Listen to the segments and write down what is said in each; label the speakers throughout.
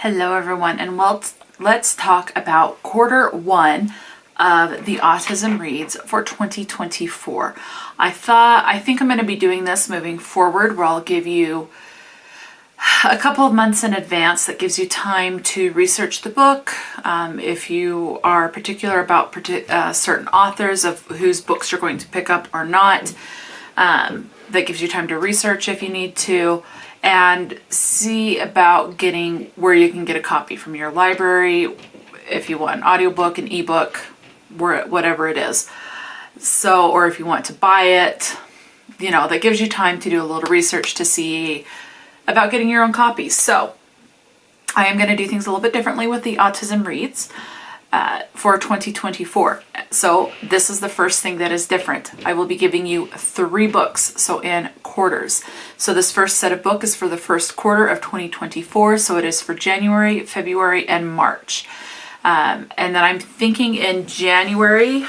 Speaker 1: Hello everyone, and let's talk about quarter one of the Autism Reads for 2024. I think I'm going to be doing this moving forward, where I'll give you a couple of months in advance. That gives you time to research the book. If you are particular about certain authors of whose books you're going to pick up or not, that gives you time to research if you need to, and see about getting where you can get a copy from your library, if you want an audiobook, an ebook, whatever it is. So, or if you want to buy it, that gives you time to do a little research to see about getting your own copies. So I am going to do things a little bit differently with the Autism Reads for 2024. So this is the first thing that is different. I will be giving you 3 books, so in quarters. So this first set of book is for the first quarter of 2024. So it is for January, February, and March. And then I'm thinking in January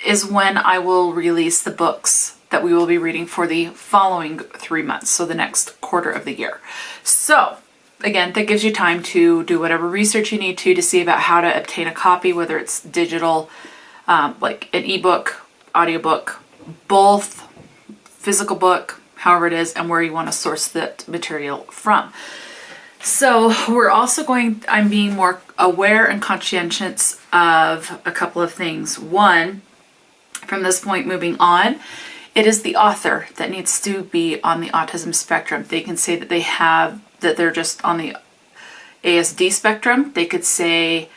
Speaker 1: is when I will release the books that we will be reading for the following 3 months. So the next quarter of the year. So again, that gives you time to do whatever research you need to see about how to obtain a copy, whether it's digital, like an ebook, audiobook, both, physical book, however it is, and where you want to source that material from. So I'm being more aware and conscientious of a couple of things. One, from this point moving on, it is the author that needs to be on the autism spectrum. They can say that they're just on the ASD spectrum. They could say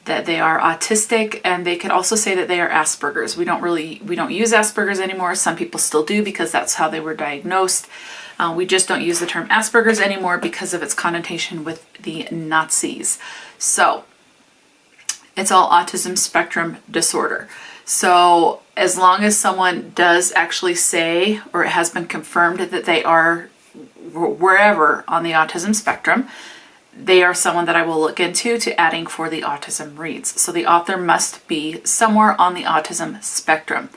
Speaker 1: that they are autistic, and they could also say that they are Asperger's. We don't use Asperger's anymore. Some people still do because that's how they were diagnosed. We just don't use the term Asperger's anymore because of its connotation with the Nazis. So it's all autism spectrum disorder. So as long as someone does actually say, or it has been confirmed that they are wherever on the autism spectrum, they are someone that I will look into adding for the Autism Reads. So the author must be somewhere on the autism spectrum.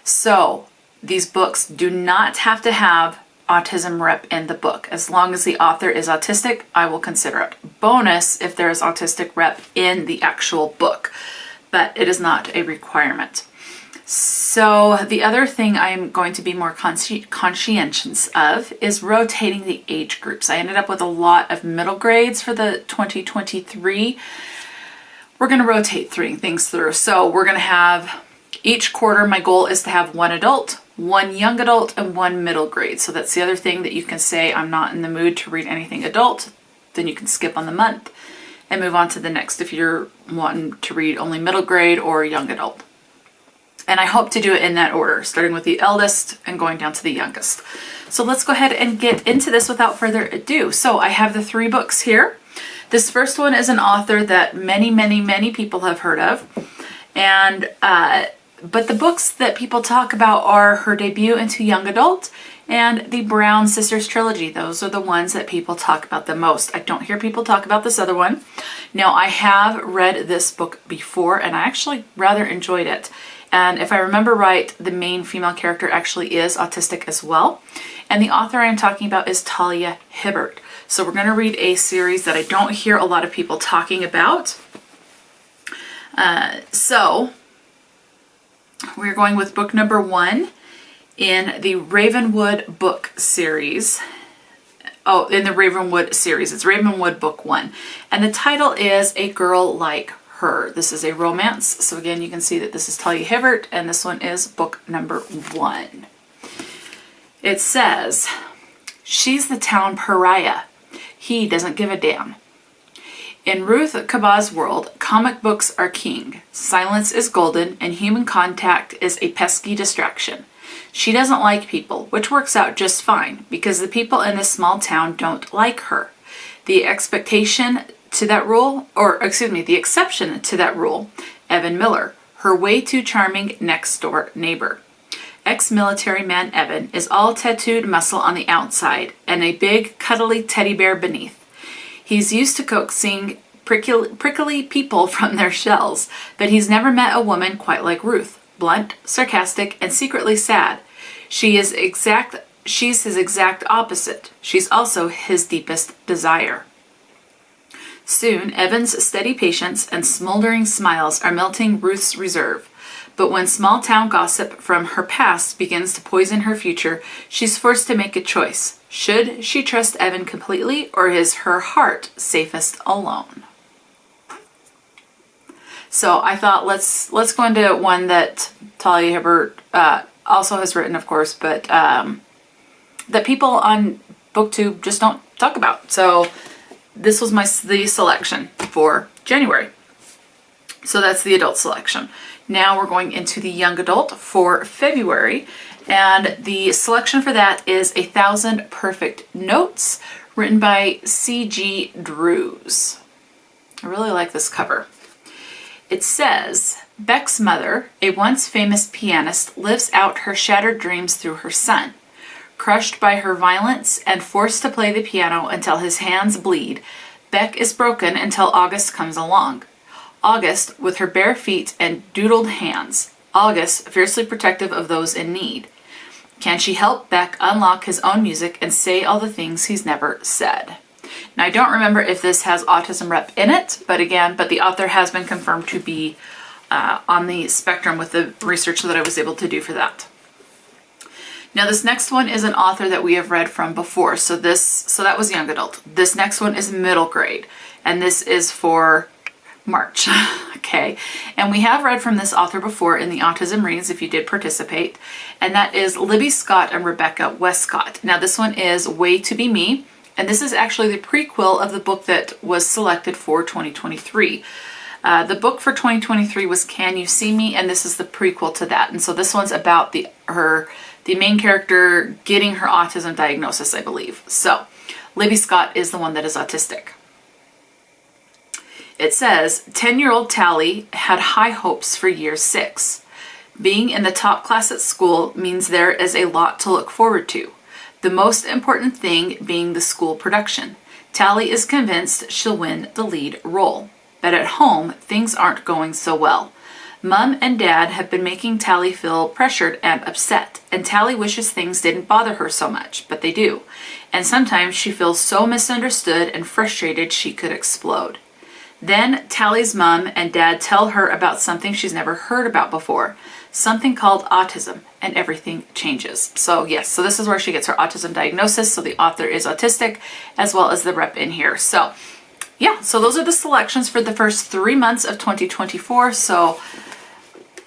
Speaker 1: So these books do not have to have autism rep in the book. As long as the author is autistic, I will consider it. Bonus if there is autistic rep in the actual book, but it is not a requirement. So the other thing I'm going to be more conscientious of is rotating the age groups. I ended up with a lot of middle grades for the 2023. We're going to rotate things through. So we're going to have each quarter, my goal is to have 1 adult, 1 young adult, and 1 middle grade. So that's the other thing that you can say, I'm not in the mood to read anything adult. Then you can skip on the month and move on to the next if you're wanting to read only middle grade or young adult. And I hope to do it in that order, starting with the eldest and going down to the youngest. So let's go ahead and get into this without further ado. So I have the 3 books here. This first one is an author that many people have heard of. And but the books that people talk about are her debut into young adult and the Brown Sisters trilogy. Those are the ones that people talk about the most. I don't hear people talk about this other one. Now, I have read this book before, and I actually rather enjoyed it. And if I remember right, the main female character actually is autistic as well. And the author I'm talking about is Talia Hibbert. So we're going to read a series that I don't hear a lot of people talking about. So we're going with book number 1 in the Ravenwood book series. Oh, in the Ravenwood series. It's Ravenwood book 1. And the title is A Girl Like Her. This is a romance. So again, you can see that this is Talia Hibbert, and this one is book number 1. It says, she's the town pariah. He doesn't give a damn. In Ruth Kaba's world, comic books are king. Silence is golden, and human contact is a pesky distraction. She doesn't like people, which works out just fine, because the people in this small town don't like her. The exception to that rule, Evan Miller, her way too charming next-door neighbor. Ex-military man Evan is all tattooed muscle on the outside and a big, cuddly teddy bear beneath. He's used to coaxing prickly people from their shells, but he's never met a woman quite like Ruth, blunt, sarcastic, and secretly sad. She's his exact opposite. She's also his deepest desire. Soon, Evan's steady patience and smoldering smiles are melting Ruth's reserve. But when small town gossip from her past begins to poison her future, she's forced to make a choice. Should she trust Evan completely, or is her heart safest alone? So I thought let's go into one that Talia Hibbert also has written, of course, but that people on BookTube just don't talk about. So this was the selection for January. So that's the adult selection. Now we're going into the young adult for February, and the selection for that is 1,000 Perfect Notes, written by C.G. Drews. I really like this cover. It says, Beck's mother, a once famous pianist, lives out her shattered dreams through her son. Crushed by her violence and forced to play the piano until his hands bleed, Beck is broken until August comes along. August, with her bare feet and doodled hands. August, fiercely protective of those in need. Can she help Beck unlock his own music and say all the things he's never said? Now, I don't remember if this has autism rep in it, but the author has been confirmed to be on the spectrum with the research that I was able to do for that. Now, this next one is an author that we have read from before. So that was young adult. This next one is middle grade, and this is for March. Okay. And we have read from this author before in the Autism Reads, if you did participate, and that is Libby Scott and Rebecca Westscott. Now, this one is Way to Be Me, and this is actually the prequel of the book that was selected for 2023. The book for 2023 was Can You See Me? And this is the prequel to that. And so this one's about the main character getting her autism diagnosis, I believe. So Libby Scott is the one that is autistic. It says, 10-year-old Talia had high hopes for year 6. Being in the top class at school means there is a lot to look forward to. The most important thing being the school production. Talia is convinced she'll win the lead role. But at home, things aren't going so well. Mom and Dad have been making Talia feel pressured and upset, and Talia wishes things didn't bother her so much, but they do. And sometimes she feels so misunderstood and frustrated she could explode. Then Talia's mom and dad tell her about something she's never heard about before, something called autism, and everything changes. So yes, so this is where she gets her autism diagnosis. So the author is autistic, as well as the rep in here. So yeah, so those are the selections for the first 3 months of 2024. So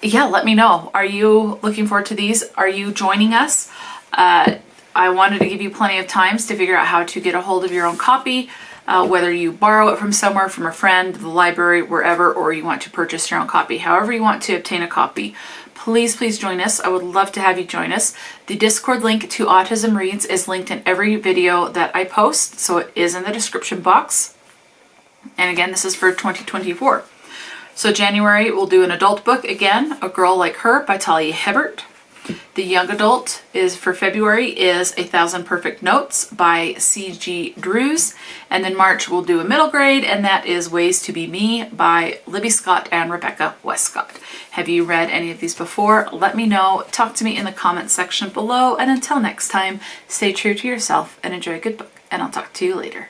Speaker 1: yeah, let me know. Are you looking forward to these? Are you joining us? I wanted to give you plenty of times to figure out how to get a hold of your own copy. Whether you borrow it from somewhere, from a friend, the library, wherever, or you want to purchase your own copy. However you want to obtain a copy, please join us. I would love to have you join us. The Discord link to Autism Reads is linked in every video that I post, so it is in the description box. And again, this is for 2024. So January, we'll do an adult book again, A Girl Like Her by Talia Hibbert. The young adult is for February is 1,000 Perfect Notes by C.G. Drews. And then March we'll do a middle grade, and that is Ways to Be Me by Libby Scott and Rebecca Westscott. Have you read any of these before? Let me know. Talk to me in the comments section below. And until next time, stay true to yourself and enjoy a good book. And I'll talk to you later.